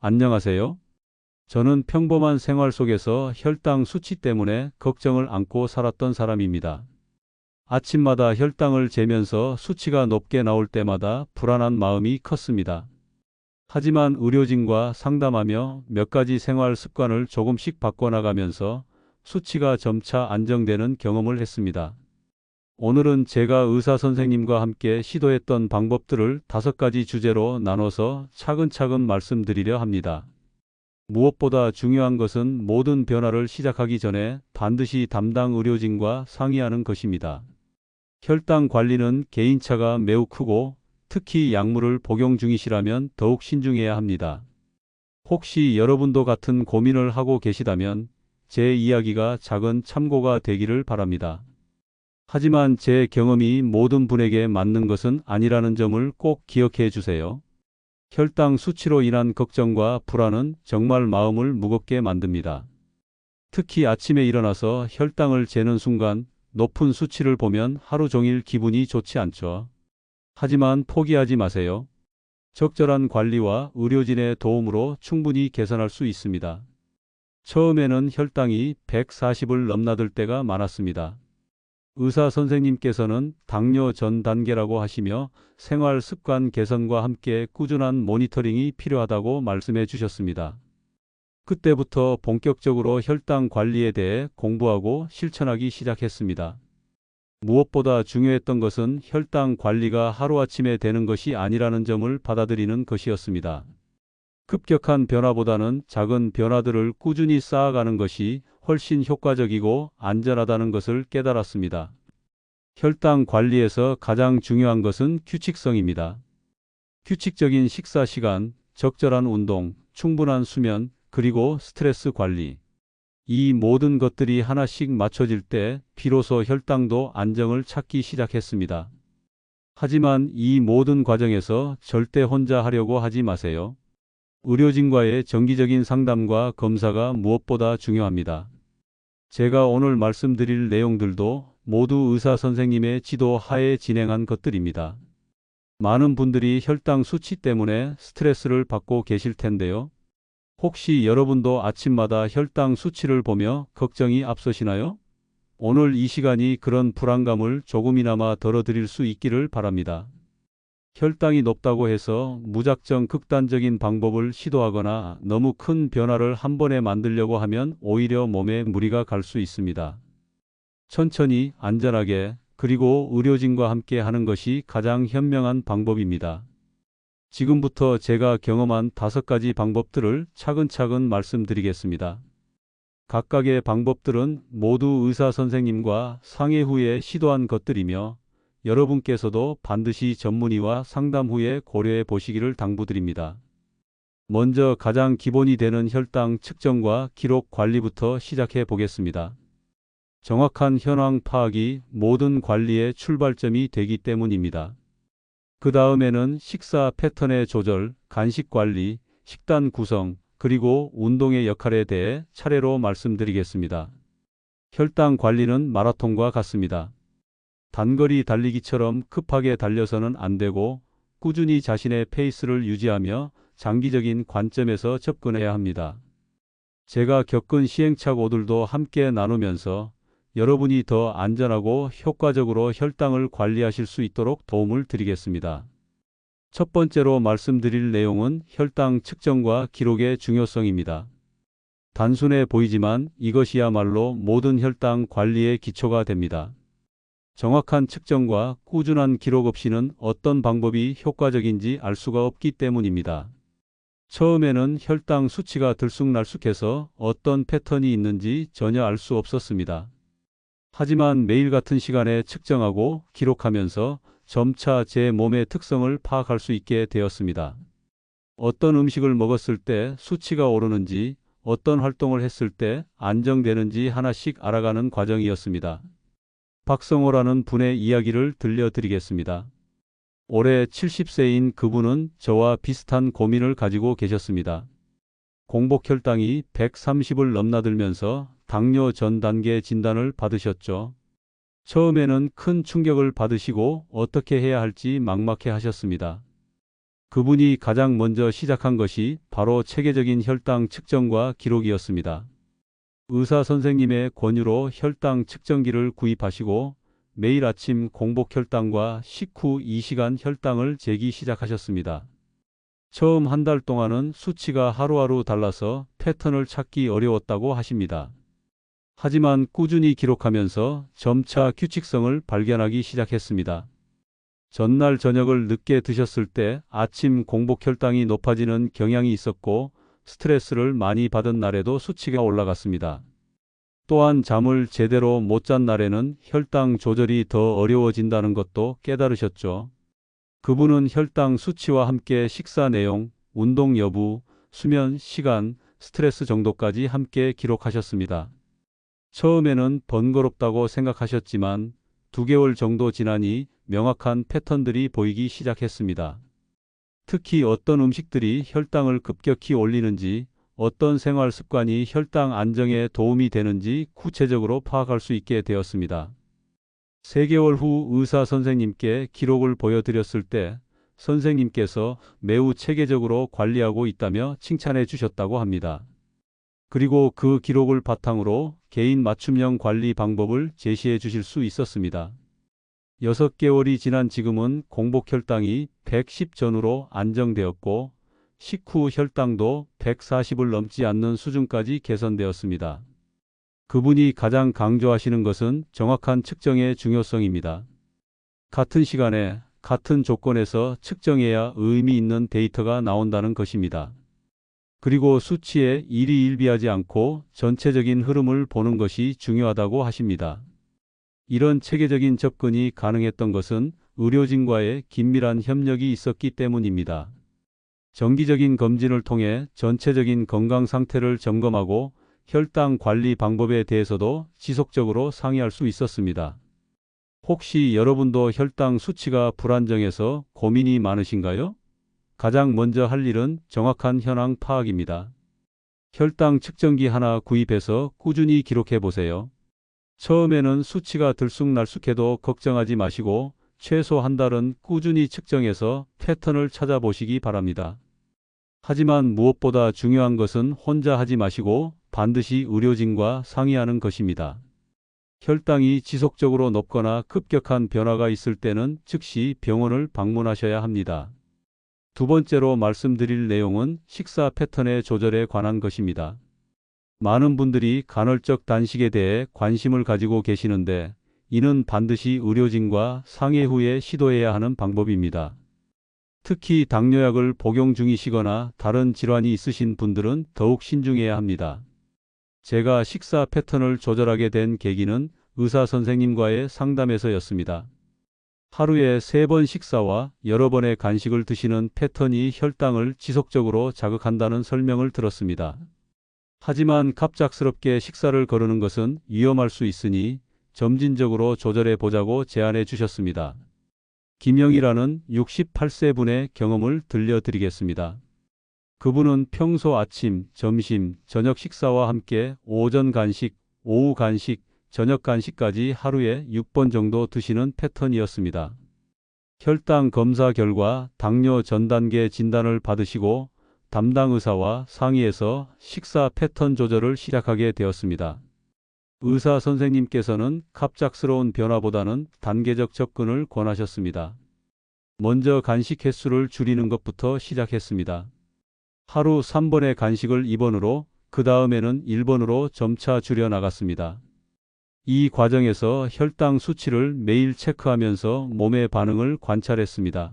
안녕하세요. 저는 평범한 생활 속에서 혈당 수치 때문에 걱정을 안고 살았던 사람입니다. 아침마다 혈당을 재면서 수치가 높게 나올 때마다 불안한 마음이 컸습니다. 하지만 의료진과 상담하며 몇 가지 생활 습관을 조금씩 바꿔나가면서 수치가 점차 안정되는 경험을 했습니다. 오늘은 제가 의사 선생님과 함께 시도했던 방법들을 5가지 주제로 나눠서 차근차근 말씀드리려 합니다. 무엇보다 중요한 것은 모든 변화를 시작하기 전에 반드시 담당 의료진과 상의하는 것입니다. 혈당 관리는 개인차가 매우 크고 특히 약물을 복용 중이시라면 더욱 신중해야 합니다. 혹시 여러분도 같은 고민을 하고 계시다면 제 이야기가 작은 참고가 되기를 바랍니다. 하지만 제 경험이 모든 분에게 맞는 것은 아니라는 점을 꼭 기억해 주세요. 혈당 수치로 인한 걱정과 불안은 정말 마음을 무겁게 만듭니다. 특히 아침에 일어나서 혈당을 재는 순간 높은 수치를 보면 하루 종일 기분이 좋지 않죠. 하지만 포기하지 마세요. 적절한 관리와 의료진의 도움으로 충분히 개선할 수 있습니다. 처음에는 혈당이 140을 넘나들 때가 많았습니다. 의사 선생님께서는 당뇨 전 단계라고 하시며 생활 습관 개선과 함께 꾸준한 모니터링이 필요하다고 말씀해 주셨습니다. 그때부터 본격적으로 혈당 관리에 대해 공부하고 실천하기 시작했습니다. 무엇보다 중요했던 것은 혈당 관리가 하루아침에 되는 것이 아니라는 점을 받아들이는 것이었습니다. 급격한 변화보다는 작은 변화들을 꾸준히 쌓아가는 것이 훨씬 효과적이고 안전하다는 것을 깨달았습니다. 혈당 관리에서 가장 중요한 것은 규칙성입니다. 규칙적인 식사 시간, 적절한 운동, 충분한 수면, 그리고 스트레스 관리. 이 모든 것들이 하나씩 맞춰질 때 비로소 혈당도 안정을 찾기 시작했습니다. 하지만 이 모든 과정에서 절대 혼자 하려고 하지 마세요. 의료진과의 정기적인 상담과 검사가 무엇보다 중요합니다. 제가 오늘 말씀드릴 내용들도 모두 의사 선생님의 지도 하에 진행한 것들입니다. 많은 분들이 혈당 수치 때문에 스트레스를 받고 계실 텐데요. 혹시 여러분도 아침마다 혈당 수치를 보며 걱정이 앞서시나요? 오늘 이 시간이 그런 불안감을 조금이나마 덜어드릴 수 있기를 바랍니다. 혈당이 높다고 해서 무작정 극단적인 방법을 시도하거나 너무 큰 변화를 한 번에 만들려고 하면 오히려 몸에 무리가 갈 수 있습니다. 천천히, 안전하게, 그리고 의료진과 함께 하는 것이 가장 현명한 방법입니다. 지금부터 제가 경험한 5가지 방법들을 차근차근 말씀드리겠습니다. 각각의 방법들은 모두 의사 선생님과 상의 후에 시도한 것들이며 여러분께서도 반드시 전문의와 상담 후에 고려해 보시기를 당부드립니다. 먼저 가장 기본이 되는 혈당 측정과 기록 관리부터 시작해 보겠습니다. 정확한 현황 파악이 모든 관리의 출발점이 되기 때문입니다. 그 다음에는 식사 패턴의 조절, 간식 관리, 식단 구성, 그리고 운동의 역할에 대해 차례로 말씀드리겠습니다. 혈당 관리는 마라톤과 같습니다. 단거리 달리기처럼 급하게 달려서는 안 되고 꾸준히 자신의 페이스를 유지하며 장기적인 관점에서 접근해야 합니다. 제가 겪은 시행착오들도 함께 나누면서 여러분이 더 안전하고 효과적으로 혈당을 관리하실 수 있도록 도움을 드리겠습니다. 첫 번째로 말씀드릴 내용은 혈당 측정과 기록의 중요성입니다. 단순해 보이지만 이것이야말로 모든 혈당 관리의 기초가 됩니다. 정확한 측정과 꾸준한 기록 없이는 어떤 방법이 효과적인지 알 수가 없기 때문입니다. 처음에는 혈당 수치가 들쑥날쑥해서 어떤 패턴이 있는지 전혀 알 수 없었습니다. 하지만 매일 같은 시간에 측정하고 기록하면서 점차 제 몸의 특성을 파악할 수 있게 되었습니다. 어떤 음식을 먹었을 때 수치가 오르는지, 어떤 활동을 했을 때 안정되는지 하나씩 알아가는 과정이었습니다. 박성호라는 분의 이야기를 들려드리겠습니다. 올해 70세인 그분은 저와 비슷한 고민을 가지고 계셨습니다. 공복 혈당이 130을 넘나들면서 당뇨 전 단계 진단을 받으셨죠. 처음에는 큰 충격을 받으시고 어떻게 해야 할지 막막해 하셨습니다. 그분이 가장 먼저 시작한 것이 바로 체계적인 혈당 측정과 기록이었습니다. 의사 선생님의 권유로 혈당 측정기를 구입하시고 매일 아침 공복 혈당과 식후 2시간 혈당을 재기 시작하셨습니다. 처음 한 달 동안은 수치가 하루하루 달라서 패턴을 찾기 어려웠다고 하십니다. 하지만 꾸준히 기록하면서 점차 규칙성을 발견하기 시작했습니다. 전날 저녁을 늦게 드셨을 때 아침 공복 혈당이 높아지는 경향이 있었고 스트레스를 많이 받은 날에도 수치가 올라갔습니다. 또한 잠을 제대로 못 잔 날에는 혈당 조절이 더 어려워진다는 것도 깨달으셨죠. 그분은 혈당 수치와 함께 식사 내용, 운동 여부, 수면 시간, 스트레스 정도까지 함께 기록하셨습니다. 처음에는 번거롭다고 생각하셨지만 2개월 정도 지나니 명확한 패턴들이 보이기 시작했습니다. 특히 어떤 음식들이 혈당을 급격히 올리는지, 어떤 생활 습관이 혈당 안정에 도움이 되는지 구체적으로 파악할 수 있게 되었습니다. 3개월 후 의사 선생님께 기록을 보여드렸을 때 선생님께서 매우 체계적으로 관리하고 있다며 칭찬해 주셨다고 합니다. 그리고 그 기록을 바탕으로 개인 맞춤형 관리 방법을 제시해 주실 수 있었습니다. 6개월이 지난 지금은 공복 혈당이 110 전후로 안정되었고 식후 혈당도 140을 넘지 않는 수준까지 개선되었습니다. 그분이 가장 강조하시는 것은 정확한 측정의 중요성입니다. 같은 시간에 같은 조건에서 측정해야 의미 있는 데이터가 나온다는 것입니다. 그리고 수치에 일희일비하지 않고 전체적인 흐름을 보는 것이 중요하다고 하십니다. 이런 체계적인 접근이 가능했던 것은 의료진과의 긴밀한 협력이 있었기 때문입니다. 정기적인 검진을 통해 전체적인 건강 상태를 점검하고 혈당 관리 방법에 대해서도 지속적으로 상의할 수 있었습니다. 혹시 여러분도 혈당 수치가 불안정해서 고민이 많으신가요? 가장 먼저 할 일은 정확한 현황 파악입니다. 혈당 측정기 하나 구입해서 꾸준히 기록해 보세요. 처음에는 수치가 들쑥날쑥해도 걱정하지 마시고 최소 한 달은 꾸준히 측정해서 패턴을 찾아보시기 바랍니다. 하지만 무엇보다 중요한 것은 혼자 하지 마시고 반드시 의료진과 상의하는 것입니다. 혈당이 지속적으로 높거나 급격한 변화가 있을 때는 즉시 병원을 방문하셔야 합니다. 2번째로 말씀드릴 내용은 식사 패턴의 조절에 관한 것입니다. 많은 분들이 간헐적 단식에 대해 관심을 가지고 계시는데 이는 반드시 의료진과 상의 후에 시도해야 하는 방법입니다. 특히 당뇨약을 복용 중이시거나 다른 질환이 있으신 분들은 더욱 신중해야 합니다. 제가 식사 패턴을 조절하게 된 계기는 의사 선생님과의 상담에서였습니다. 하루에 3번 식사와 여러 번의 간식을 드시는 패턴이 혈당을 지속적으로 자극한다는 설명을 들었습니다. 하지만 갑작스럽게 식사를 거르는 것은 위험할 수 있으니 점진적으로 조절해 보자고 제안해 주셨습니다. 김영이라는 68세 분의 경험을 들려드리겠습니다. 그분은 평소 아침, 점심, 저녁 식사와 함께 오전 간식, 오후 간식, 저녁 간식까지 하루에 6번 정도 드시는 패턴이었습니다. 혈당 검사 결과 당뇨 전 단계 진단을 받으시고 담당 의사와 상의해서 식사 패턴 조절을 시작하게 되었습니다. 의사 선생님께서는 갑작스러운 변화보다는 단계적 접근을 권하셨습니다. 먼저 간식 횟수를 줄이는 것부터 시작했습니다. 하루 3번의 간식을 2번으로, 그 다음에는 1번으로 점차 줄여 나갔습니다. 이 과정에서 혈당 수치를 매일 체크하면서 몸의 반응을 관찰했습니다.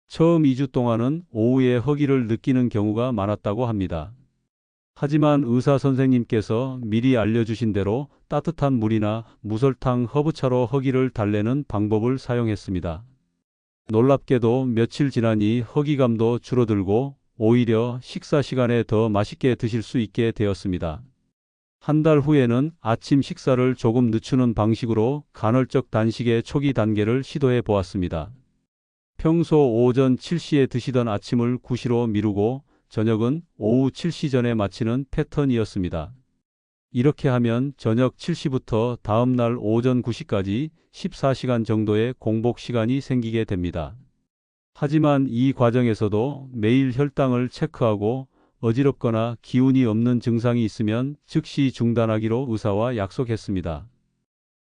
처음 2주 동안은 오후에 허기를 느끼는 경우가 많았다고 합니다. 하지만 의사 선생님께서 미리 알려주신 대로 따뜻한 물이나 무설탕 허브차로 허기를 달래는 방법을 사용했습니다. 놀랍게도 며칠 지나니 허기감도 줄어들고 오히려 식사 시간에 더 맛있게 드실 수 있게 되었습니다. 한 달 후에는 아침 식사를 조금 늦추는 방식으로 간헐적 단식의 초기 단계를 시도해 보았습니다. 평소 오전 7시에 드시던 아침을 9시로 미루고 저녁은 오후 7시 전에 마치는 패턴이었습니다. 이렇게 하면 저녁 7시부터 다음 날 오전 9시까지 14시간 정도의 공복 시간이 생기게 됩니다. 하지만 이 과정에서도 매일 혈당을 체크하고 어지럽거나 기운이 없는 증상이 있으면 즉시 중단하기로 의사와 약속했습니다.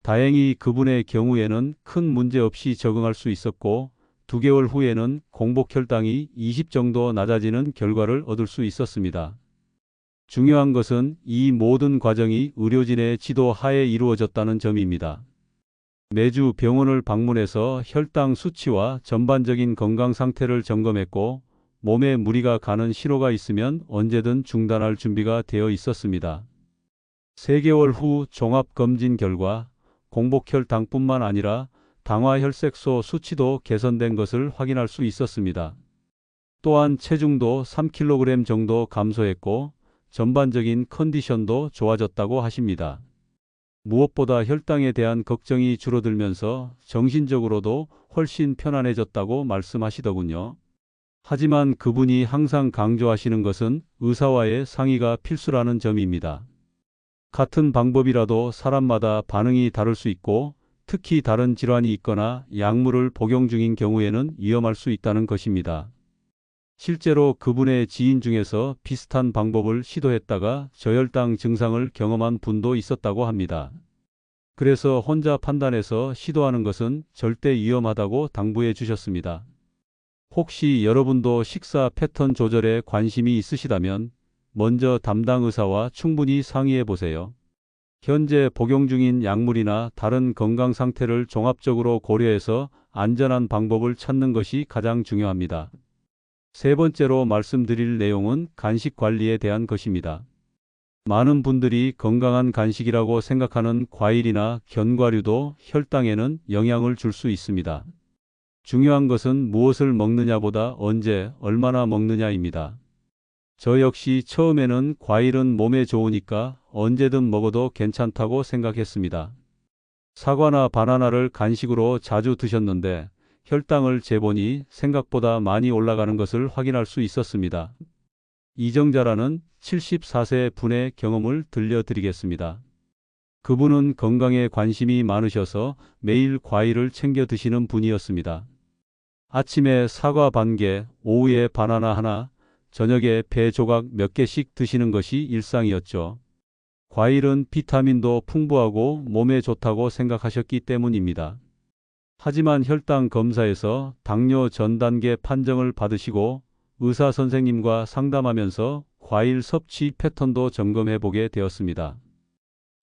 다행히 그분의 경우에는 큰 문제 없이 적응할 수 있었고 2개월 후에는 공복 혈당이 20 정도 낮아지는 결과를 얻을 수 있었습니다. 중요한 것은 이 모든 과정이 의료진의 지도 하에 이루어졌다는 점입니다. 매주 병원을 방문해서 혈당 수치와 전반적인 건강 상태를 점검했고 몸에 무리가 가는 신호가 있으면 언제든 중단할 준비가 되어 있었습니다. 3개월 후 종합검진 결과 공복혈당뿐만 아니라 당화혈색소 수치도 개선된 것을 확인할 수 있었습니다. 또한 체중도 3kg 정도 감소했고 전반적인 컨디션도 좋아졌다고 하십니다. 무엇보다 혈당에 대한 걱정이 줄어들면서 정신적으로도 훨씬 편안해졌다고 말씀하시더군요. 하지만 그분이 항상 강조하시는 것은 의사와의 상의가 필수라는 점입니다. 같은 방법이라도 사람마다 반응이 다를 수 있고 특히 다른 질환이 있거나 약물을 복용 중인 경우에는 위험할 수 있다는 것입니다. 실제로 그분의 지인 중에서 비슷한 방법을 시도했다가 저혈당 증상을 경험한 분도 있었다고 합니다. 그래서 혼자 판단해서 시도하는 것은 절대 위험하다고 당부해 주셨습니다. 혹시 여러분도 식사 패턴 조절에 관심이 있으시다면 먼저 담당 의사와 충분히 상의해 보세요. 현재 복용 중인 약물이나 다른 건강 상태를 종합적으로 고려해서 안전한 방법을 찾는 것이 가장 중요합니다. 3번째로 말씀드릴 내용은 간식 관리에 대한 것입니다. 많은 분들이 건강한 간식이라고 생각하는 과일이나 견과류도 혈당에는 영향을 줄 수 있습니다. 중요한 것은 무엇을 먹느냐보다 언제, 얼마나 먹느냐입니다. 저 역시 처음에는 과일은 몸에 좋으니까 언제든 먹어도 괜찮다고 생각했습니다. 사과나 바나나를 간식으로 자주 드셨는데 혈당을 재보니 생각보다 많이 올라가는 것을 확인할 수 있었습니다. 이정자라는 74세 분의 경험을 들려드리겠습니다. 그분은 건강에 관심이 많으셔서 매일 과일을 챙겨 드시는 분이었습니다. 아침에 사과 반 개, 오후에 바나나 하나, 저녁에 배 조각 몇 개씩 드시는 것이 일상이었죠. 과일은 비타민도 풍부하고 몸에 좋다고 생각하셨기 때문입니다. 하지만 혈당 검사에서 당뇨 전 단계 판정을 받으시고 의사 선생님과 상담하면서 과일 섭취 패턴도 점검해 보게 되었습니다.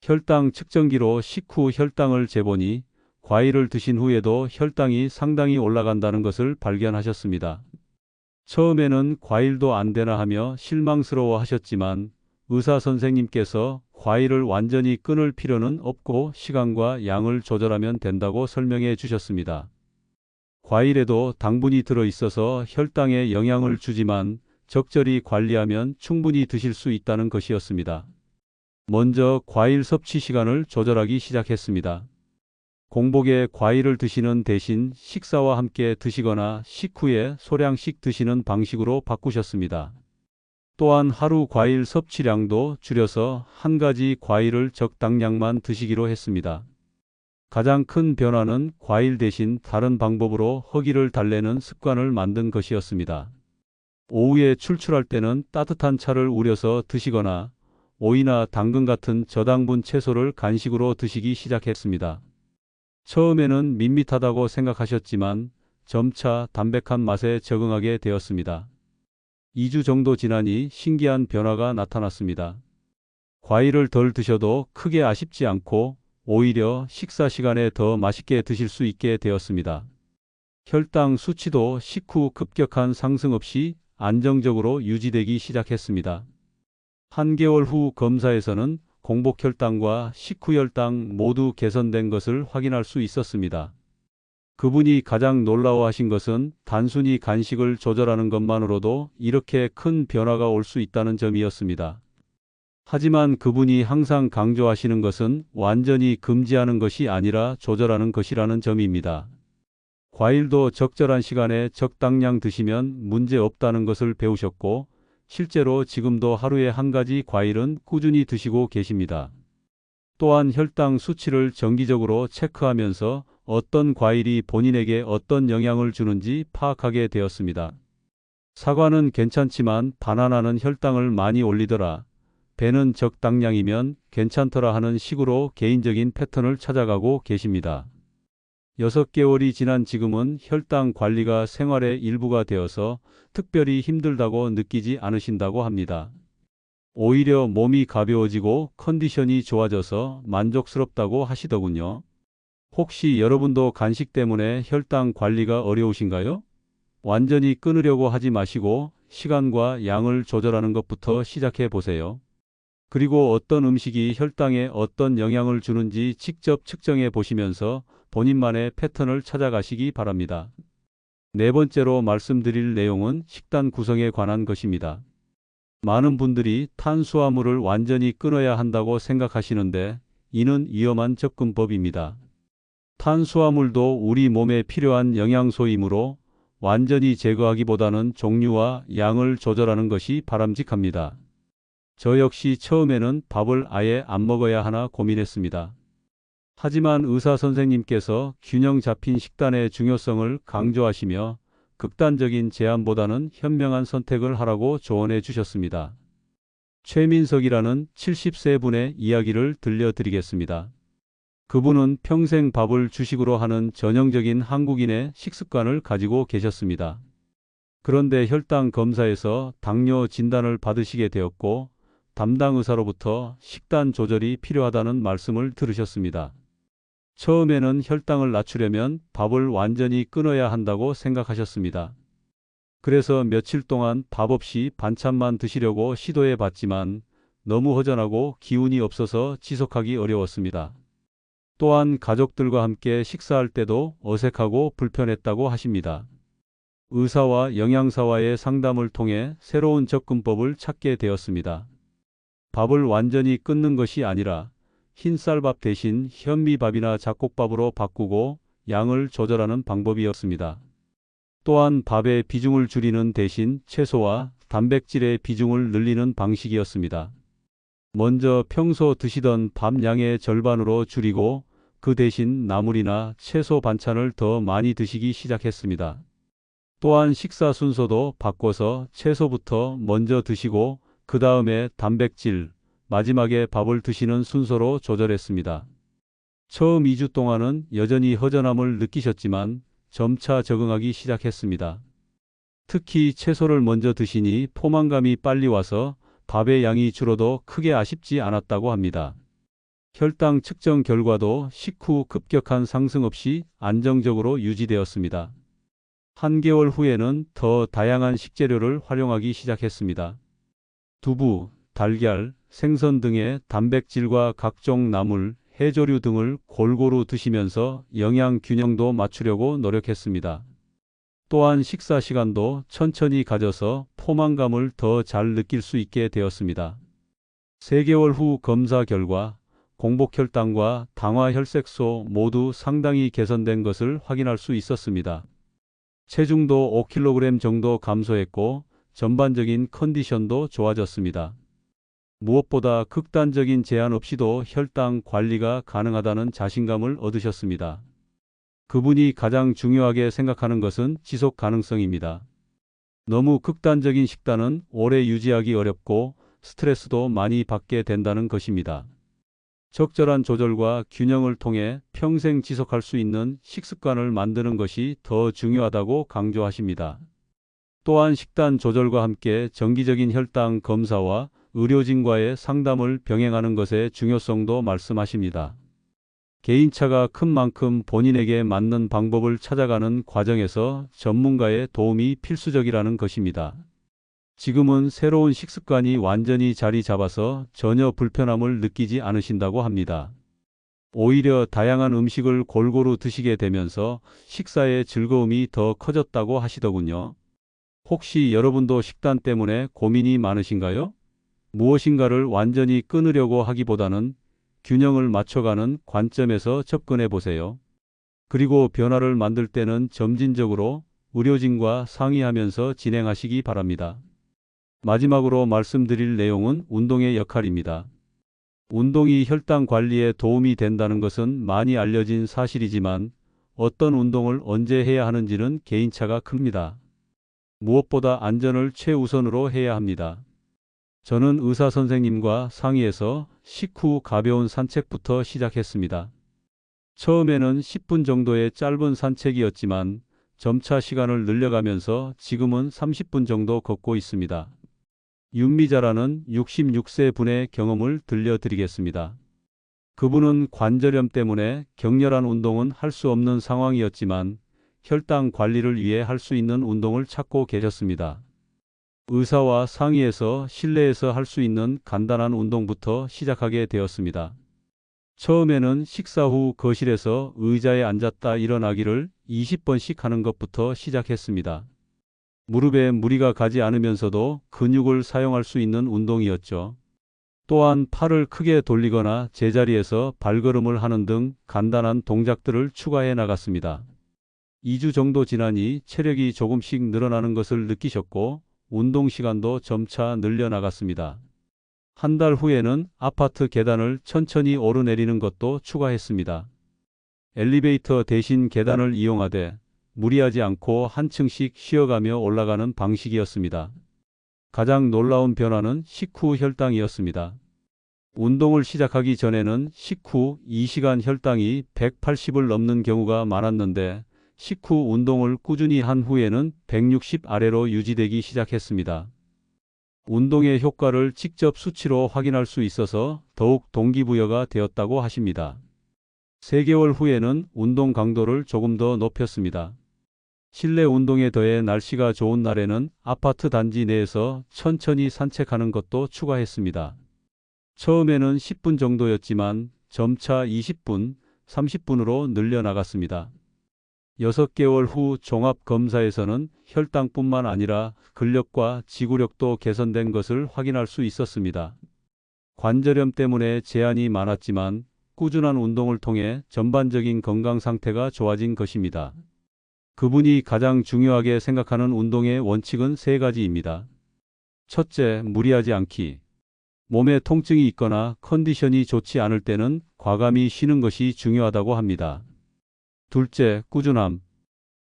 혈당 측정기로 식후 혈당을 재보니 과일을 드신 후에도 혈당이 상당히 올라간다는 것을 발견하셨습니다. 처음에는 과일도 안 되나 하며 실망스러워 하셨지만 의사 선생님께서 과일을 완전히 끊을 필요는 없고 시간과 양을 조절하면 된다고 설명해 주셨습니다. 과일에도 당분이 들어 있어서 혈당에 영향을 주지만 적절히 관리하면 충분히 드실 수 있다는 것이었습니다. 먼저 과일 섭취 시간을 조절하기 시작했습니다. 공복에 과일을 드시는 대신 식사와 함께 드시거나 식후에 소량씩 드시는 방식으로 바꾸셨습니다. 또한 하루 과일 섭취량도 줄여서 한 가지 과일을 적당량만 드시기로 했습니다. 가장 큰 변화는 과일 대신 다른 방법으로 허기를 달래는 습관을 만든 것이었습니다. 오후에 출출할 때는 따뜻한 차를 우려서 드시거나 오이나 당근 같은 저당분 채소를 간식으로 드시기 시작했습니다. 처음에는 밋밋하다고 생각하셨지만 점차 담백한 맛에 적응하게 되었습니다. 2주 정도 지나니 신기한 변화가 나타났습니다. 과일을 덜 드셔도 크게 아쉽지 않고 오히려 식사 시간에 더 맛있게 드실 수 있게 되었습니다. 혈당 수치도 식후 급격한 상승 없이 안정적으로 유지되기 시작했습니다. 한 개월 후 검사에서는 공복 혈당과 식후 혈당 모두 개선된 것을 확인할 수 있었습니다. 그분이 가장 놀라워하신 것은 단순히 간식을 조절하는 것만으로도 이렇게 큰 변화가 올 수 있다는 점이었습니다. 하지만 그분이 항상 강조하시는 것은 완전히 금지하는 것이 아니라 조절하는 것이라는 점입니다. 과일도 적절한 시간에 적당량 드시면 문제 없다는 것을 배우셨고 실제로 지금도 하루에 한 가지 과일은 꾸준히 드시고 계십니다. 또한 혈당 수치를 정기적으로 체크하면서 어떤 과일이 본인에게 어떤 영향을 주는지 파악하게 되었습니다. 사과는 괜찮지만 바나나는 혈당을 많이 올리더라. 배는 적당량이면 괜찮더라 하는 식으로 개인적인 패턴을 찾아가고 계십니다. 6개월이 지난 지금은 혈당 관리가 생활의 일부가 되어서 특별히 힘들다고 느끼지 않으신다고 합니다. 오히려 몸이 가벼워지고 컨디션이 좋아져서 만족스럽다고 하시더군요. 혹시 여러분도 간식 때문에 혈당 관리가 어려우신가요? 완전히 끊으려고 하지 마시고 시간과 양을 조절하는 것부터 시작해 보세요. 그리고 어떤 음식이 혈당에 어떤 영향을 주는지 직접 측정해 보시면서 본인만의 패턴을 찾아가시기 바랍니다. 네 번째로 말씀드릴 내용은 식단 구성에 관한 것입니다. 많은 분들이 탄수화물을 완전히 끊어야 한다고 생각하시는데 이는 위험한 접근법입니다. 탄수화물도 우리 몸에 필요한 영양소이므로 완전히 제거하기보다는 종류와 양을 조절하는 것이 바람직합니다. 저 역시 처음에는 밥을 아예 안 먹어야 하나 고민했습니다. 하지만 의사 선생님께서 균형 잡힌 식단의 중요성을 강조하시며 극단적인 제한보다는 현명한 선택을 하라고 조언해 주셨습니다. 최민석이라는 70세 분의 이야기를 들려드리겠습니다. 그분은 평생 밥을 주식으로 하는 전형적인 한국인의 식습관을 가지고 계셨습니다. 그런데 혈당 검사에서 당뇨 진단을 받으시게 되었고 담당 의사로부터 식단 조절이 필요하다는 말씀을 들으셨습니다. 처음에는 혈당을 낮추려면 밥을 완전히 끊어야 한다고 생각하셨습니다. 그래서 며칠 동안 밥 없이 반찬만 드시려고 시도해 봤지만 너무 허전하고 기운이 없어서 지속하기 어려웠습니다. 또한 가족들과 함께 식사할 때도 어색하고 불편했다고 하십니다. 의사와 영양사와의 상담을 통해 새로운 접근법을 찾게 되었습니다. 밥을 완전히 끊는 것이 아니라 흰쌀밥 대신 현미밥이나 잡곡밥으로 바꾸고 양을 조절하는 방법이었습니다. 또한 밥의 비중을 줄이는 대신 채소와 단백질의 비중을 늘리는 방식이었습니다. 먼저 평소 드시던 밥 양의 절반으로 줄이고 그 대신 나물이나 채소 반찬을 더 많이 드시기 시작했습니다. 또한 식사 순서도 바꿔서 채소부터 먼저 드시고 그 다음에 단백질, 마지막에 밥을 드시는 순서로 조절했습니다. 처음 2주 동안은 여전히 허전함을 느끼셨지만 점차 적응하기 시작했습니다. 특히 채소를 먼저 드시니 포만감이 빨리 와서 밥의 양이 줄어도 크게 아쉽지 않았다고 합니다. 혈당 측정 결과도 식후 급격한 상승 없이 안정적으로 유지되었습니다. 한 개월 후에는 더 다양한 식재료를 활용하기 시작했습니다. 두부, 달걀, 생선 등의 단백질과 각종 나물, 해조류 등을 골고루 드시면서 영양 균형도 맞추려고 노력했습니다. 또한 식사 시간도 천천히 가져서 포만감을 더 잘 느낄 수 있게 되었습니다. 3개월 후 검사 결과 공복혈당과 당화혈색소 모두 상당히 개선된 것을 확인할 수 있었습니다. 체중도 5kg 정도 감소했고 전반적인 컨디션도 좋아졌습니다. 무엇보다 극단적인 제한 없이도 혈당 관리가 가능하다는 자신감을 얻으셨습니다. 그분이 가장 중요하게 생각하는 것은 지속 가능성입니다. 너무 극단적인 식단은 오래 유지하기 어렵고 스트레스도 많이 받게 된다는 것입니다. 적절한 조절과 균형을 통해 평생 지속할 수 있는 식습관을 만드는 것이 더 중요하다고 강조하십니다. 또한 식단 조절과 함께 정기적인 혈당 검사와 의료진과의 상담을 병행하는 것의 중요성도 말씀하십니다. 개인차가 큰 만큼 본인에게 맞는 방법을 찾아가는 과정에서 전문가의 도움이 필수적이라는 것입니다. 지금은 새로운 식습관이 완전히 자리 잡아서 전혀 불편함을 느끼지 않으신다고 합니다. 오히려 다양한 음식을 골고루 드시게 되면서 식사의 즐거움이 더 커졌다고 하시더군요. 혹시 여러분도 식단 때문에 고민이 많으신가요? 무엇인가를 완전히 끊으려고 하기보다는 균형을 맞춰가는 관점에서 접근해 보세요. 그리고 변화를 만들 때는 점진적으로 의료진과 상의하면서 진행하시기 바랍니다. 마지막으로 말씀드릴 내용은 운동의 역할입니다. 운동이 혈당 관리에 도움이 된다는 것은 많이 알려진 사실이지만 어떤 운동을 언제 해야 하는지는 개인차가 큽니다. 무엇보다 안전을 최우선으로 해야 합니다. 저는 의사 선생님과 상의해서 식후 가벼운 산책부터 시작했습니다. 처음에는 10분 정도의 짧은 산책이었지만 점차 시간을 늘려가면서 지금은 30분 정도 걷고 있습니다. 윤미자라는 66세 분의 경험을 들려드리겠습니다. 그분은 관절염 때문에 격렬한 운동은 할 수 없는 상황이었지만 혈당 관리를 위해 할 수 있는 운동을 찾고 계셨습니다. 의사와 상의해서 실내에서 할 수 있는 간단한 운동부터 시작하게 되었습니다. 처음에는 식사 후 거실에서 의자에 앉았다 일어나기를 20번씩 하는 것부터 시작했습니다. 무릎에 무리가 가지 않으면서도 근육을 사용할 수 있는 운동이었죠. 또한 팔을 크게 돌리거나 제자리에서 발걸음을 하는 등 간단한 동작들을 추가해 나갔습니다. 2주 정도 지나니 체력이 조금씩 늘어나는 것을 느끼셨고 운동 시간도 점차 늘려 나갔습니다. 한 달 후에는 아파트 계단을 천천히 오르내리는 것도 추가했습니다. 엘리베이터 대신 계단을 이용하되 무리하지 않고 한 층씩 쉬어가며 올라가는 방식이었습니다. 가장 놀라운 변화는 식후 혈당이었습니다. 운동을 시작하기 전에는 식후 2시간 혈당이 180을 넘는 경우가 많았는데 식후 운동을 꾸준히 한 후에는 160 아래로 유지되기 시작했습니다. 운동의 효과를 직접 수치로 확인할 수 있어서 더욱 동기부여가 되었다고 하십니다. 3개월 후에는 운동 강도를 조금 더 높였습니다. 실내 운동에 더해 날씨가 좋은 날에는 아파트 단지 내에서 천천히 산책하는 것도 추가했습니다. 처음에는 10분 정도였지만 점차 20분, 30분으로 늘려나갔습니다. 6개월 후 종합검사에서는 혈당뿐만 아니라 근력과 지구력도 개선된 것을 확인할 수 있었습니다. 관절염 때문에 제한이 많았지만 꾸준한 운동을 통해 전반적인 건강 상태가 좋아진 것입니다. 그분이 가장 중요하게 생각하는 운동의 원칙은 3가지입니다. 첫째, 무리하지 않기. 몸에 통증이 있거나 컨디션이 좋지 않을 때는 과감히 쉬는 것이 중요하다고 합니다. 둘째, 꾸준함.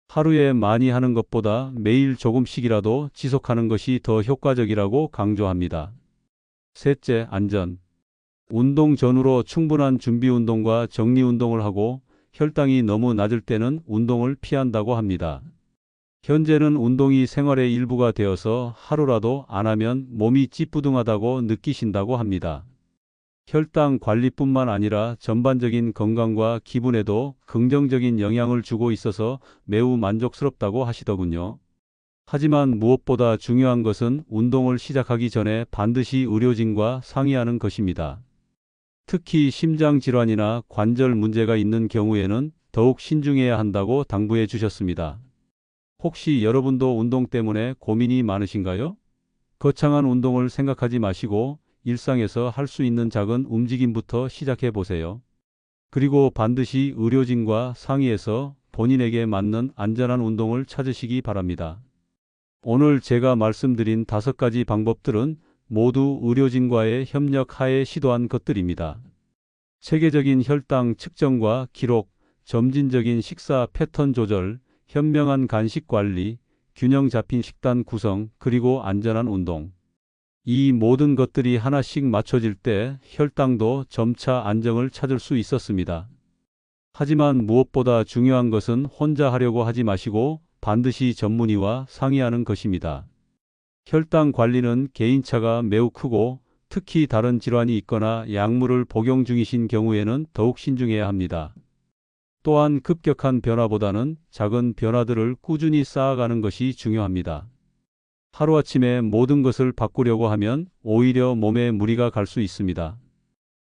하루에 많이 하는 것보다 매일 조금씩이라도 지속하는 것이 더 효과적이라고 강조합니다. 셋째, 안전. 운동 전후로 충분한 준비 운동과 정리 운동을 하고 혈당이 너무 낮을 때는 운동을 피한다고 합니다. 현재는 운동이 생활의 일부가 되어서 하루라도 안 하면 몸이 찌뿌둥하다고 느끼신다고 합니다. 혈당 관리뿐만 아니라 전반적인 건강과 기분에도 긍정적인 영향을 주고 있어서 매우 만족스럽다고 하시더군요. 하지만 무엇보다 중요한 것은 운동을 시작하기 전에 반드시 의료진과 상의하는 것입니다. 특히 심장질환이나 관절 문제가 있는 경우에는 더욱 신중해야 한다고 당부해 주셨습니다. 혹시 여러분도 운동 때문에 고민이 많으신가요? 거창한 운동을 생각하지 마시고 일상에서 할 수 있는 작은 움직임부터 시작해 보세요. 그리고 반드시 의료진과 상의해서 본인에게 맞는 안전한 운동을 찾으시기 바랍니다. 오늘 제가 말씀드린 5가지 방법들은 모두 의료진과의 협력 하에 시도한 것들입니다. 체계적인 혈당 측정과 기록, 점진적인 식사 패턴 조절, 현명한 간식 관리, 균형 잡힌 식단 구성, 그리고 안전한 운동. 이 모든 것들이 하나씩 맞춰질 때 혈당도 점차 안정을 찾을 수 있었습니다. 하지만 무엇보다 중요한 것은 혼자 하려고 하지 마시고 반드시 전문의와 상의하는 것입니다. 혈당 관리는 개인차가 매우 크고 특히 다른 질환이 있거나 약물을 복용 중이신 경우에는 더욱 신중해야 합니다. 또한 급격한 변화보다는 작은 변화들을 꾸준히 쌓아가는 것이 중요합니다. 하루아침에 모든 것을 바꾸려고 하면 오히려 몸에 무리가 갈 수 있습니다.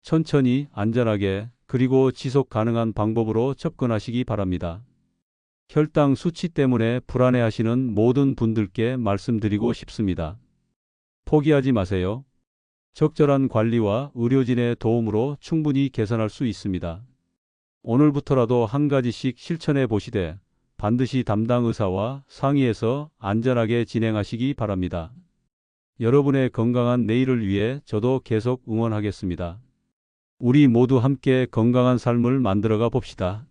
천천히, 안전하게, 그리고 지속 가능한 방법으로 접근하시기 바랍니다. 혈당 수치 때문에 불안해하시는 모든 분들께 말씀드리고 싶습니다. 포기하지 마세요. 적절한 관리와 의료진의 도움으로 충분히 개선할 수 있습니다. 오늘부터라도 한 가지씩 실천해 보시되 반드시 담당 의사와 상의해서 안전하게 진행하시기 바랍니다. 여러분의 건강한 내일을 위해 저도 계속 응원하겠습니다. 우리 모두 함께 건강한 삶을 만들어가 봅시다.